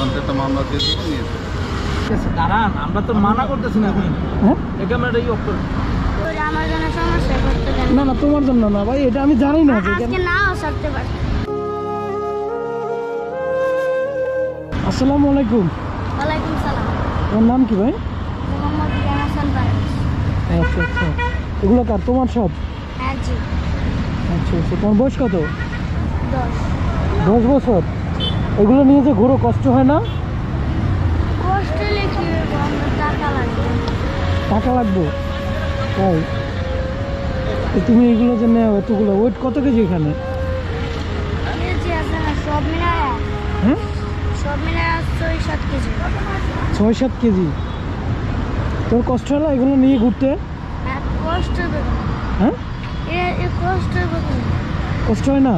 পঞ্চায়েতে মামলা দিয়ে দেবো, নিয়ে যাবো। দাঁড়ান, আমরা তো মানা করতেছি না এখন। হ্যাঁ এই ক্যামেরাটাই অফ করুন। আমার জন্য সমস্যা করতে দেন না না, তোমার জন্য না ভাই, এটা আমি জানি না যে আজকে নাও সারতে পারি। আসসালামু আলাইকুম। ওয়ালাইকুম সালাম। তোমার নাম কি ভাই? মোহাম্মদ হাসান পারভেজ। আচ্ছা আচ্ছা, এগুলো কার, তোমার সব? হ্যাঁ জি। আচ্ছা আচ্ছা, তোমার বয়স কত? 10। 10 বছর। এগুলো নিয়ে যে ঘোরো, কষ্ট হয় না? কষ্ট লিখি আমরা টাকা লাগবে। টাকা লাগবে তাই? তো তুমি এগুলো যে নেও, এতগুলো ওয়েট কত কেজি এখানে? কেজি আছে না, সব মিলায় হ্যাঁ, সব মিলায় 6-7 কেজি। 6-7 কেজি। তোর কষ্ট হলো এগুলো নিয়ে ঘুরতে? হ্যাঁ কষ্ট হবে। হ্যাঁ, এ কষ্ট হবে। কষ্ট হয় না?